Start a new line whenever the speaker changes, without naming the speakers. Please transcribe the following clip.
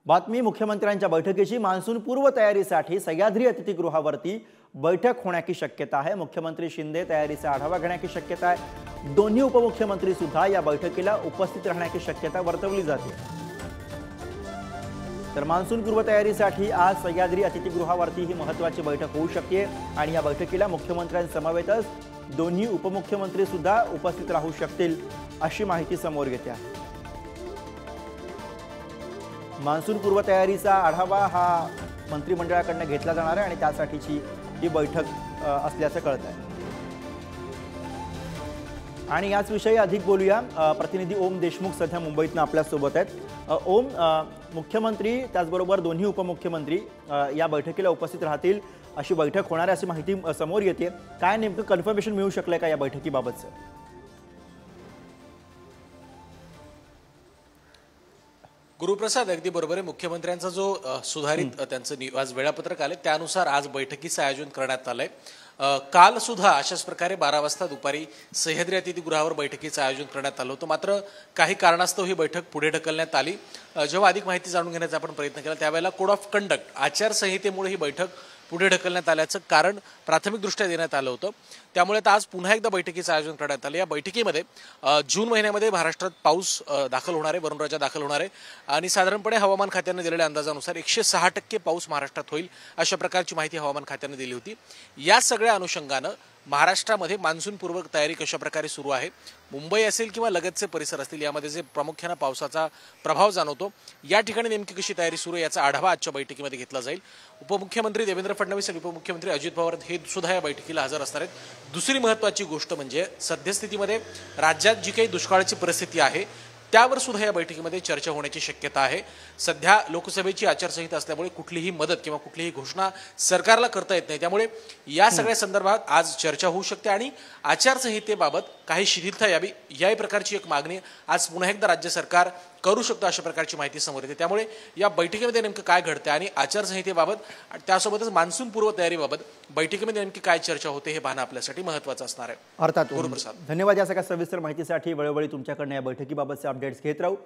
बातमी मुख्यमंत्र्यांच्या बैठकीची मान्सून पूर्व तयारीसाठी सह्याद्री अतिथीगृहावरती बैठक होण्याची शक्यता आहे। मुख्यमंत्री शिंदे तयारीचा आढावा घेण्याची शक्यता आहे। दोन्ही उपमुख्यमंत्री सुद्धा या बैठकीला उपस्थित राहण्याची शक्यता वर्तवली जाते। तर मान्सून पूर्व तयारीसाठी आज सह्याद्री अतिथीगृहावरती ही महत्त्वाची बैठक होऊ शकते आणि या बैठकीला मुख्यमंत्र्यांसमवेतच दोन्ही उपमुख्यमंत्री सुद्धा उपस्थित राहू शकतील अशी माहिती समोर येते आहे। मान्सून पूर्व तयारीचा आढावा हा मंत्रिमंडळाकडून घेतला जाणार आहे आणि त्यासाठीची ही बैठक असल्याचं कळत आहे। आणि याच विषयी अधिक बोलूया। प्रतिनिधी ओम देशमुख सध्या मुंबईतून आपल्या सोबत आहेत। ओम, मुख्यमंत्री त्याचबरोबर दोन्ही उपमुख्यमंत्री या बैठकीला उपस्थित राहतील अशी बैठक होणार आहे अशी माहिती समोर येते। काय नेमकं कन्फर्मेशन मिळू शकले का या बैठकीबाबतचं?
गुरुप्रसाद, अगदी बरोबर आहे। मुख्यमंत्र्यांचा जो सुधारित त्यांचं आज वेळापत्रक आले त्यानुसार आज बैठकीचं आयोजन करण्यात आलंय। काल सुद्धा अशाच प्रकारे 12 वाजता दुपारी सह्याद्री अतिथीगृहावर बैठकीचं आयोजन करण्यात आलं होतं, मात्र काही कारणास्तव ही बैठक पुढे ढकलण्यात आली। जेव्हा अधिक माहिती जाणून घेण्याचा आपण प्रयत्न केला त्यावेळेला कोड ऑफ कंडक्ट आचारसंहितेमुळे ही बैठक पुढे ढकलण्यात आल्याचं कारण प्राथमिकदृष्ट्या देण्यात आलं होतं। त्यामुळे आज पुन्हा एकदा बैठकीचं आयोजन करण्यात आलं। या बैठकीमध्ये जून महिन्यामध्ये महाराष्ट्रात पाऊस दाखल होणार आहे, वरुणराजा दाखल होणार आहे आणि साधारणपणे हवामान खात्याने दिलेल्या अंदाजानुसार 106% पाऊस महाराष्ट्रात होईल अशा प्रकारची माहिती हवामान खात्याने दिली होती। या सगळ्या अनुषंगानं महाराष्ट्रामध्ये मान्सून पूर्व तयारी कशा प्रकारे सुरू आहे, मुंबई असेल किंवा लगतचे परिसर असतील यामध्ये जे प्रामुख्याने पावसाचा प्रभाव जाणवतो या ठिकाणी नेमकी कशी तयारी सुरू आहे याचा आढावा आजच्या बैठकीमध्ये घेतला जाईल। उपमुख्यमंत्री देवेंद्र फडणवीस आणि उपमुख्यमंत्री अजित पवार हे सुद्धा या बैठकीला हजर असणार आहेत। दुसरी महत्त्वाची गोष्ट म्हणजे सद्यस्थितीमध्ये राज्यात जी काही दुष्काळाची परिस्थिती आहे त्यावर सुद्धा या बैठकीमध्ये चर्चा होण्याची शक्यता आहे। सध्या लोकसभेची आचारसंहिता असल्यामुळे कुठलीही मदत किंवा कुठलीही घोषणा सरकारला करता येत नाही, त्यामुळे या सगळ्या संदर्भात आज चर्चा होऊ शकते आणि आचारसंहितेबाबत काही शिथिलता यावी या प्रकारची एक मागणी आज पुन्हा एकदा राज्य सरकार करू शकतो अशा प्रकारची माहिती समोर येते। त्यामुळे या बैठकीमध्ये नेमकं काय घडतं आणि आचारसंहितेबाबत आणि त्यासोबतच मान्सून पूर्व तयारीबाबत बैठकीमध्ये नेमकी काय चर्चा होते हे पाहणं आपल्यासाठी महत्त्वाचं असणार आहे।
अर्थात गुरुप्रसाद, धन्यवाद या सगळ्या सविस्तर माहितीसाठी। वेळोवेळी तुमच्याकडनं या बैठकीबाबतचे अपडेट्स घेत राहू।